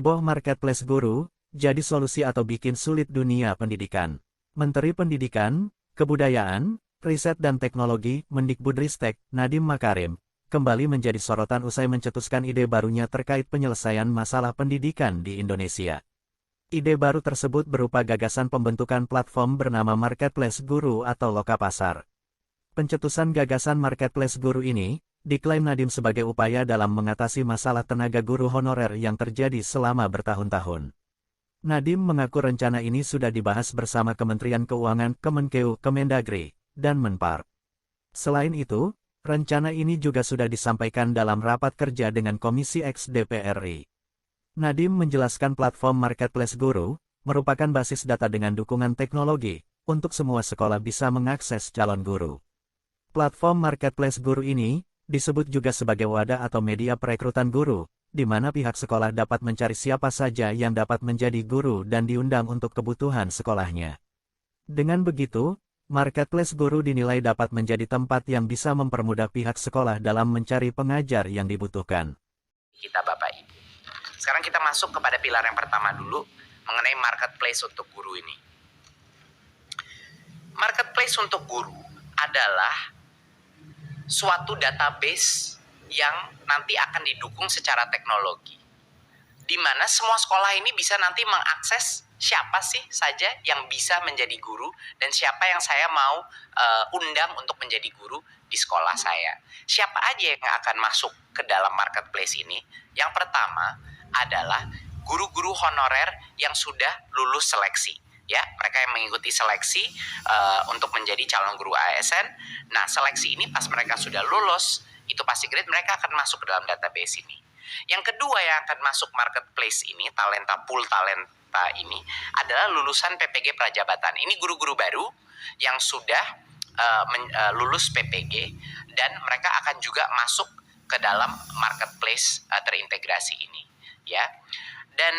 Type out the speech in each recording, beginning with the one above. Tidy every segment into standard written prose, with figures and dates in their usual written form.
Heboh marketplace guru, jadi solusi atau bikin sulit dunia pendidikan. Menteri Pendidikan, Kebudayaan, Riset dan Teknologi, Mendikbudristek, Nadiem Makarim, kembali menjadi sorotan usai mencetuskan ide barunya terkait penyelesaian masalah pendidikan di Indonesia. Ide baru tersebut berupa gagasan pembentukan platform bernama Marketplace Guru atau Lokapasar. Pencetusan gagasan Marketplace Guru ini, diklaim Nadiem sebagai upaya dalam mengatasi masalah tenaga guru honorer yang terjadi selama bertahun-tahun. Nadiem mengaku rencana ini sudah dibahas bersama Kementerian Keuangan, Kemenkeu, Kemendagri, dan Menpar. Selain itu, rencana ini juga sudah disampaikan dalam rapat kerja dengan Komisi X DPR RI. Nadiem menjelaskan platform Marketplace Guru, merupakan basis data dengan dukungan teknologi, untuk semua sekolah bisa mengakses calon guru. Platform Marketplace Guru ini, disebut juga sebagai wadah atau media perekrutan guru, di mana pihak sekolah dapat mencari siapa saja yang dapat menjadi guru dan diundang untuk kebutuhan sekolahnya. Dengan begitu, Marketplace Guru dinilai dapat menjadi tempat yang bisa mempermudah pihak sekolah dalam mencari pengajar yang dibutuhkan. Kita Bapak Ibu. Sekarang kita masuk kepada pilar yang pertama dulu, mengenai marketplace untuk guru ini. Marketplace untuk guru adalah suatu database yang nanti akan didukung secara teknologi, di mana semua sekolah ini bisa nanti mengakses siapa sih saja yang bisa menjadi guru dan siapa yang saya mau undang untuk menjadi guru di sekolah saya. Siapa aja yang akan masuk ke dalam marketplace ini? Yang pertama adalah guru-guru honorer yang sudah lulus seleksi. Ya, mereka yang mengikuti seleksi untuk menjadi calon guru ASN. Nah, seleksi ini pas mereka sudah lulus, itu pasti grade mereka akan masuk ke dalam database ini. Yang kedua yang akan masuk marketplace ini, pool talenta ini adalah lulusan PPG Prajabatan. Ini guru-guru baru yang sudah lulus PPG dan mereka akan juga masuk ke dalam marketplace terintegrasi ini, ya. Dan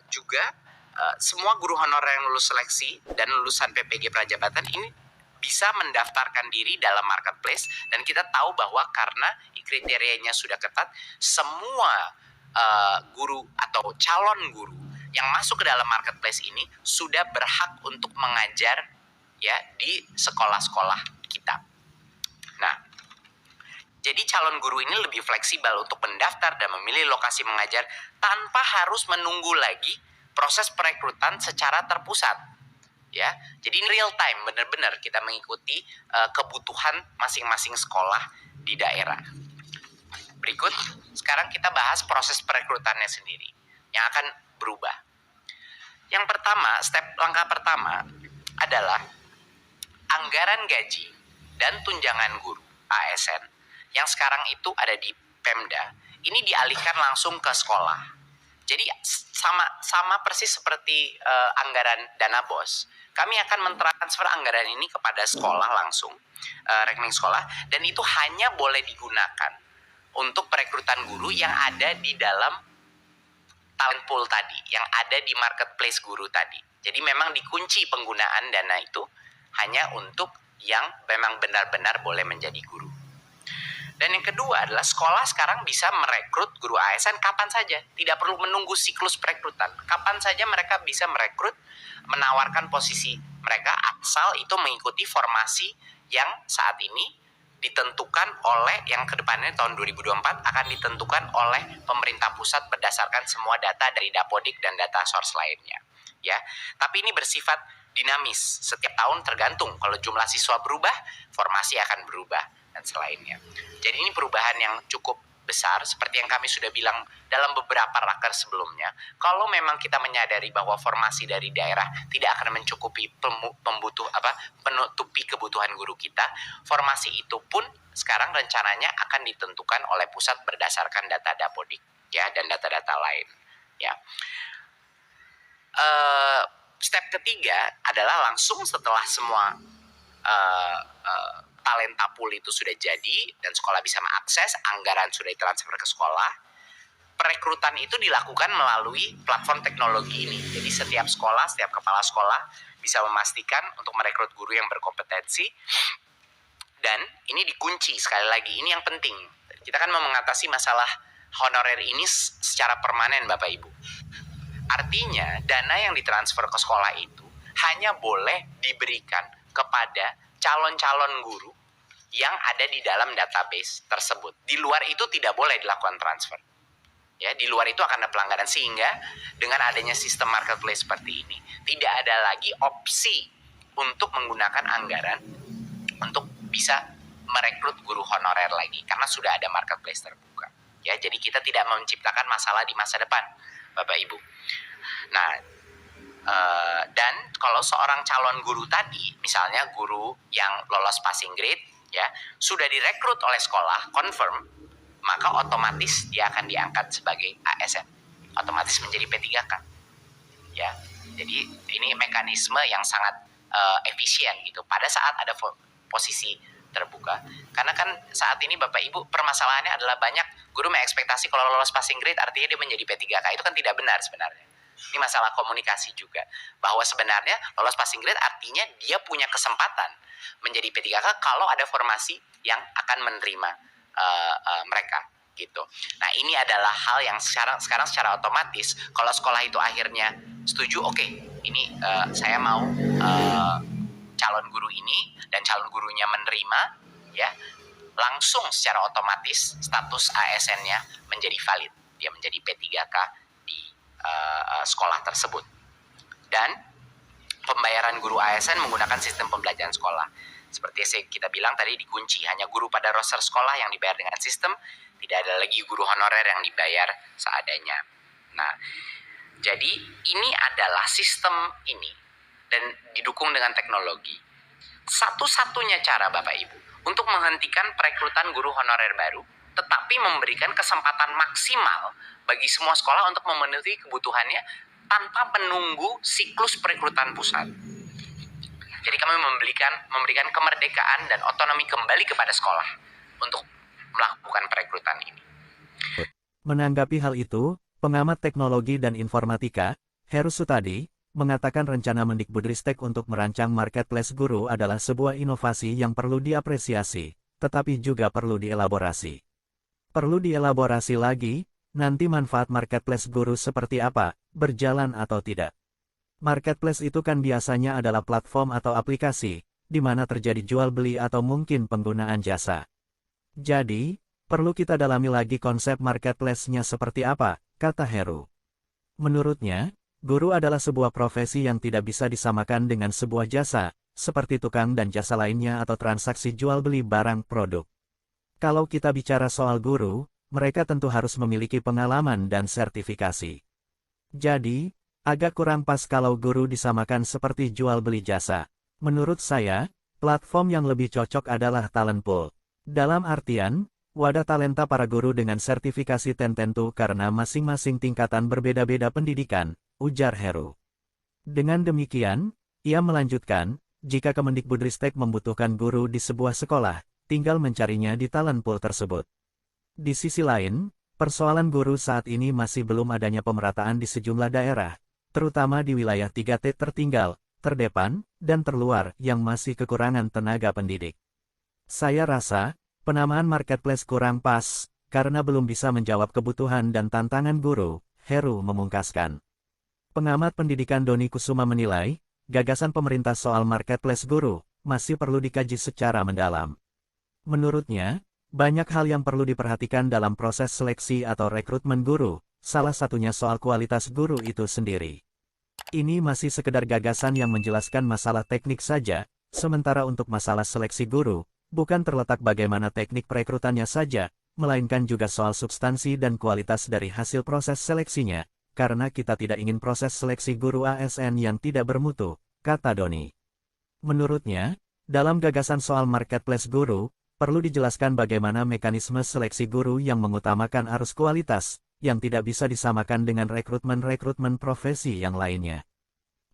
juga semua guru honorer yang lulus seleksi dan lulusan PPG Prajabatan ini bisa mendaftarkan diri dalam marketplace, dan kita tahu bahwa karena kriterianya sudah ketat, semua guru atau calon guru yang masuk ke dalam marketplace ini sudah berhak untuk mengajar ya di sekolah-sekolah kita. Nah, jadi calon guru ini lebih fleksibel untuk mendaftar dan memilih lokasi mengajar tanpa harus menunggu lagi proses perekrutan secara terpusat. Ya, jadi ini real time, benar-benar kita mengikuti kebutuhan masing-masing sekolah di daerah. Berikut, sekarang kita bahas proses perekrutannya sendiri yang akan berubah. Yang pertama, langkah pertama adalah anggaran gaji dan tunjangan guru ASN yang sekarang itu ada di Pemda, ini dialihkan langsung ke sekolah. Jadi sama persis seperti anggaran dana BOS. Kami akan mentransfer anggaran ini kepada sekolah langsung, rekening sekolah, dan itu hanya boleh digunakan untuk perekrutan guru yang ada di dalam talent pool tadi, yang ada di marketplace guru tadi. Jadi memang dikunci penggunaan dana itu hanya untuk yang memang benar-benar boleh menjadi guru. Dan yang kedua adalah sekolah sekarang bisa merekrut guru ASN kapan saja. Tidak perlu menunggu siklus perekrutan. Kapan saja mereka bisa merekrut, menawarkan posisi mereka asal itu mengikuti formasi yang saat ini ditentukan oleh, yang kedepannya tahun 2024 akan ditentukan oleh pemerintah pusat berdasarkan semua data dari Dapodik dan data source lainnya. Ya, tapi ini bersifat dinamis. Setiap tahun tergantung. Kalau jumlah siswa berubah, formasi akan berubah dan selainnya. Jadi ini perubahan yang cukup besar, seperti yang kami sudah bilang dalam beberapa raker sebelumnya. Kalau memang kita menyadari bahwa formasi dari daerah tidak akan mencukupi penutupi kebutuhan guru kita, formasi itu pun sekarang rencananya akan ditentukan oleh pusat berdasarkan data Dapodik, ya, dan data-data lain, ya. Step ketiga adalah langsung setelah semua talenta pool itu sudah jadi dan sekolah bisa mengakses, anggaran sudah ditransfer ke sekolah, perekrutan itu dilakukan melalui platform teknologi ini. Jadi setiap sekolah, setiap kepala sekolah bisa memastikan untuk merekrut guru yang berkompetensi, dan ini dikunci. Sekali lagi, ini yang penting. Kita kan mau mengatasi masalah honorer ini secara permanen Bapak Ibu. Artinya dana yang ditransfer ke sekolah itu hanya boleh diberikan kepada calon-calon guru yang ada di dalam database tersebut. Di luar itu tidak boleh dilakukan transfer. Ya, di luar itu akan ada pelanggaran, sehingga dengan adanya sistem marketplace seperti ini tidak ada lagi opsi untuk menggunakan anggaran untuk bisa merekrut guru honorer lagi karena sudah ada marketplace terbuka. Ya, jadi kita tidak menciptakan masalah di masa depan, Bapak Ibu. Nah, dan kalau seorang calon guru tadi, misalnya guru yang lolos passing grade, ya sudah direkrut oleh sekolah, confirm, maka otomatis dia akan diangkat sebagai ASN, otomatis menjadi P3K. Ya, jadi ini mekanisme yang sangat efisien gitu pada saat ada posisi terbuka. Karena kan saat ini Bapak Ibu permasalahannya adalah banyak guru mengekspektasi kalau lolos passing grade artinya dia menjadi P3K. Itu kan tidak benar sebenarnya. Ini masalah komunikasi juga, bahwa sebenarnya lolos passing grade artinya dia punya kesempatan menjadi P3K kalau ada formasi yang akan menerima mereka gitu. Nah, ini adalah hal yang sekarang secara otomatis kalau sekolah itu akhirnya setuju, oke, ini saya mau calon guru ini dan calon gurunya menerima, ya langsung secara otomatis status ASN-nya menjadi valid, dia menjadi P3K di sekolah tersebut. Dan pembayaran guru ASN menggunakan sistem pembelajaran sekolah. Seperti yang kita bilang tadi, dikunci hanya guru pada roster sekolah yang dibayar dengan sistem, tidak ada lagi guru honorer yang dibayar seadanya. Nah, jadi ini adalah sistem ini dan didukung dengan teknologi. Satu-satunya cara Bapak Ibu untuk menghentikan perekrutan guru honorer baru, tetapi memberikan kesempatan maksimal bagi semua sekolah untuk memenuhi kebutuhannya tanpa menunggu siklus perekrutan pusat. Jadi kami memberikan kemerdekaan dan otonomi kembali kepada sekolah untuk melakukan perekrutan ini. Menanggapi hal itu, pengamat teknologi dan informatika, Heru Sutadi, mengatakan rencana Mendikbudristek untuk merancang marketplace guru adalah sebuah inovasi yang perlu diapresiasi, tetapi juga perlu dielaborasi. Perlu dielaborasi lagi, nanti manfaat marketplace guru seperti apa, berjalan atau tidak. Marketplace itu kan biasanya adalah platform atau aplikasi, di mana terjadi jual beli atau mungkin penggunaan jasa. Jadi, perlu kita dalami lagi konsep marketplace-nya seperti apa, kata Heru. Menurutnya, guru adalah sebuah profesi yang tidak bisa disamakan dengan sebuah jasa, seperti tukang dan jasa lainnya atau transaksi jual beli barang produk. Kalau kita bicara soal guru, mereka tentu harus memiliki pengalaman dan sertifikasi. Jadi, agak kurang pas kalau guru disamakan seperti jual beli jasa. Menurut saya, platform yang lebih cocok adalah talent pool. Dalam artian, wadah talenta para guru dengan sertifikasi tertentu karena masing-masing tingkatan berbeda-beda pendidikan, ujar Heru. Dengan demikian, ia melanjutkan, jika Kemendikbudristek membutuhkan guru di sebuah sekolah, tinggal mencarinya di talent pool tersebut. Di sisi lain, persoalan guru saat ini masih belum adanya pemerataan di sejumlah daerah, terutama di wilayah 3T tertinggal, terdepan, dan terluar yang masih kekurangan tenaga pendidik. Saya rasa, penamaan marketplace kurang pas, karena belum bisa menjawab kebutuhan dan tantangan guru, Heru memungkaskan. Pengamat pendidikan Doni Kusuma menilai, gagasan pemerintah soal marketplace guru, masih perlu dikaji secara mendalam. Menurutnya, banyak hal yang perlu diperhatikan dalam proses seleksi atau rekrutmen guru, salah satunya soal kualitas guru itu sendiri. Ini masih sekedar gagasan yang menjelaskan masalah teknik saja, sementara untuk masalah seleksi guru, bukan terletak bagaimana teknik perekrutannya saja, melainkan juga soal substansi dan kualitas dari hasil proses seleksinya, karena kita tidak ingin proses seleksi guru ASN yang tidak bermutu, kata Doni. Menurutnya, dalam gagasan soal marketplace guru, perlu dijelaskan bagaimana mekanisme seleksi guru yang mengutamakan arus kualitas, yang tidak bisa disamakan dengan rekrutmen profesi yang lainnya.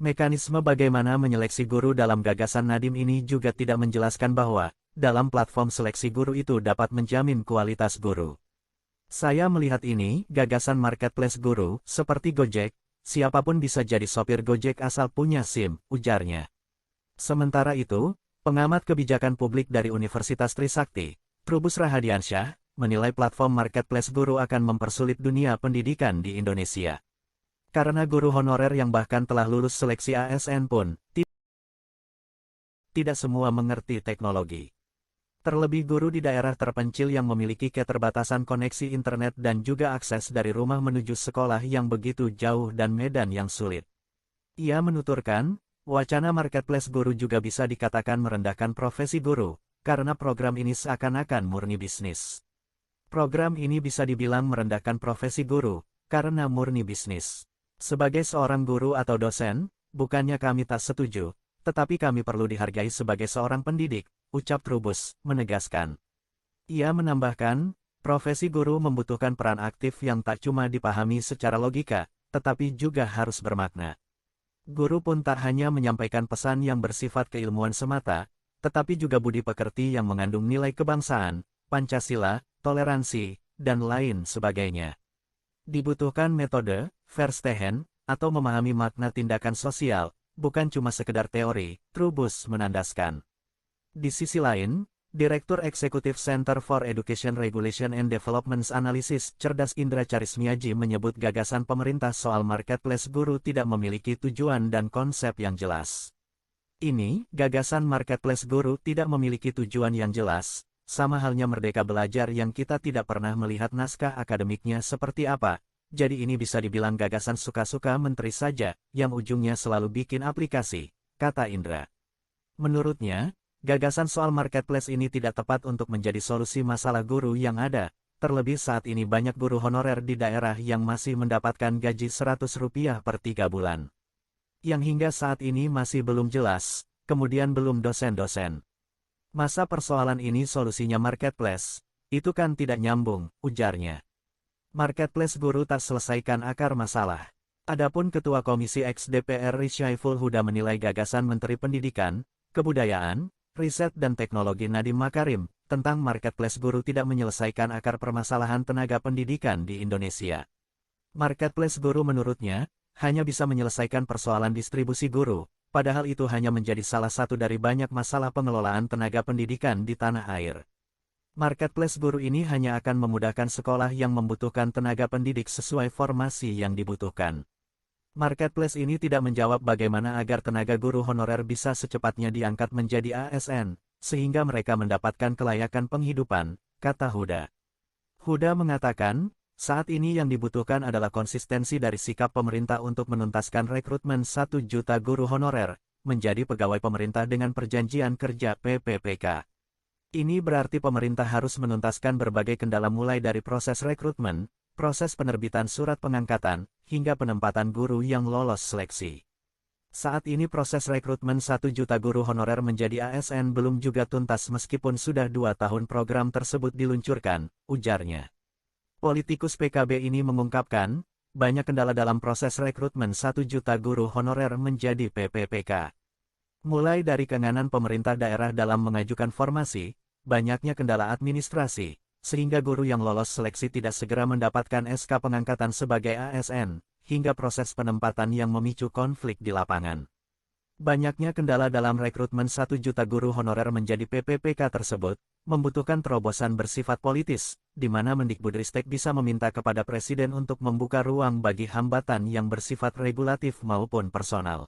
Mekanisme bagaimana menyeleksi guru dalam gagasan Nadiem ini juga tidak menjelaskan bahwa, dalam platform seleksi guru itu dapat menjamin kualitas guru. Saya melihat ini, gagasan marketplace guru, seperti Gojek, siapapun bisa jadi sopir Gojek asal punya SIM, ujarnya. Sementara itu, pengamat kebijakan publik dari Universitas Trisakti, Trubus Rahadiansyah, menilai platform marketplace guru akan mempersulit dunia pendidikan di Indonesia. Karena guru honorer yang bahkan telah lulus seleksi ASN pun, tidak semua mengerti teknologi. Terlebih guru di daerah terpencil yang memiliki keterbatasan koneksi internet dan juga akses dari rumah menuju sekolah yang begitu jauh dan medan yang sulit. Ia menuturkan, wacana marketplace guru juga bisa dikatakan merendahkan profesi guru, karena program ini seakan-akan murni bisnis. Program ini bisa dibilang merendahkan profesi guru, karena murni bisnis. Sebagai seorang guru atau dosen, bukannya kami tak setuju, tetapi kami perlu dihargai sebagai seorang pendidik, ucap Trubus, menegaskan. Ia menambahkan, profesi guru membutuhkan peran aktif yang tak cuma dipahami secara logika, tetapi juga harus bermakna. Guru pun tak hanya menyampaikan pesan yang bersifat keilmuan semata, tetapi juga budi pekerti yang mengandung nilai kebangsaan, Pancasila, toleransi, dan lain sebagainya. Dibutuhkan metode, verstehen, atau memahami makna tindakan sosial, bukan cuma sekedar teori, Trubus menandaskan. Di sisi lain, Direktur Eksekutif Center for Education Regulation and Development's Analysis Cerdas Indra Charismiaji menyebut gagasan pemerintah soal marketplace guru tidak memiliki tujuan dan konsep yang jelas. Ini, gagasan marketplace guru tidak memiliki tujuan yang jelas, sama halnya Merdeka Belajar yang kita tidak pernah melihat naskah akademiknya seperti apa, jadi ini bisa dibilang gagasan suka-suka menteri saja, yang ujungnya selalu bikin aplikasi, kata Indra. Menurutnya, gagasan soal marketplace ini tidak tepat untuk menjadi solusi masalah guru yang ada, terlebih saat ini banyak guru honorer di daerah yang masih mendapatkan gaji Rp100 per 3 bulan. Yang hingga saat ini masih belum jelas, kemudian belum dosen-dosen. Masa persoalan ini solusinya marketplace, itu kan tidak nyambung, ujarnya. Marketplace guru tak selesaikan akar masalah. Adapun Ketua Komisi X DPR Syaiful Huda menilai gagasan Menteri Pendidikan, Kebudayaan, Riset dan Teknologi Nadiem Makarim tentang marketplace guru tidak menyelesaikan akar permasalahan tenaga pendidikan di Indonesia. Marketplace guru menurutnya hanya bisa menyelesaikan persoalan distribusi guru, padahal itu hanya menjadi salah satu dari banyak masalah pengelolaan tenaga pendidikan di tanah air. Marketplace guru ini hanya akan memudahkan sekolah yang membutuhkan tenaga pendidik sesuai formasi yang dibutuhkan. Marketplace ini tidak menjawab bagaimana agar tenaga guru honorer bisa secepatnya diangkat menjadi ASN, sehingga mereka mendapatkan kelayakan penghidupan, kata Huda. Huda mengatakan, saat ini yang dibutuhkan adalah konsistensi dari sikap pemerintah untuk menuntaskan rekrutmen 1 juta guru honorer, menjadi pegawai pemerintah dengan perjanjian kerja PPPK. Ini berarti pemerintah harus menuntaskan berbagai kendala mulai dari proses rekrutmen, proses penerbitan surat pengangkatan, hingga penempatan guru yang lolos seleksi. Saat ini proses rekrutmen 1 juta guru honorer menjadi ASN belum juga tuntas meskipun sudah 2 tahun program tersebut diluncurkan, ujarnya. Politikus PKB ini mengungkapkan, banyak kendala dalam proses rekrutmen 1 juta guru honorer menjadi PPPK. Mulai dari keenganan pemerintah daerah dalam mengajukan formasi, banyaknya kendala administrasi, sehingga guru yang lolos seleksi tidak segera mendapatkan SK pengangkatan sebagai ASN, hingga proses penempatan yang memicu konflik di lapangan. Banyaknya kendala dalam rekrutmen 1 juta guru honorer menjadi PPPK tersebut, membutuhkan terobosan bersifat politis, di mana Mendikbudristek bisa meminta kepada Presiden untuk membuka ruang bagi hambatan yang bersifat regulatif maupun personal.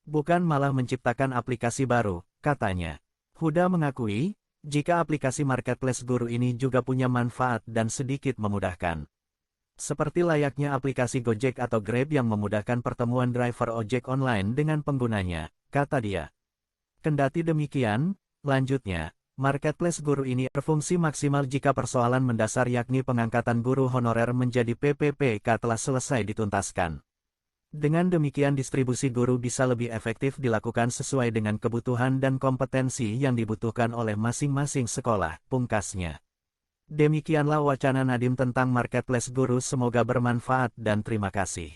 Bukan malah menciptakan aplikasi baru, katanya. Huda mengakui, jika aplikasi marketplace guru ini juga punya manfaat dan sedikit memudahkan. Seperti layaknya aplikasi Gojek atau Grab yang memudahkan pertemuan driver ojek online dengan penggunanya, kata dia. Kendati demikian, lanjutnya, marketplace guru ini berfungsi maksimal jika persoalan mendasar yakni pengangkatan guru honorer menjadi PPPK telah selesai dituntaskan. Dengan demikian distribusi guru bisa lebih efektif dilakukan sesuai dengan kebutuhan dan kompetensi yang dibutuhkan oleh masing-masing sekolah, pungkasnya. Demikianlah wacana Nadiem tentang marketplace guru, semoga bermanfaat dan terima kasih.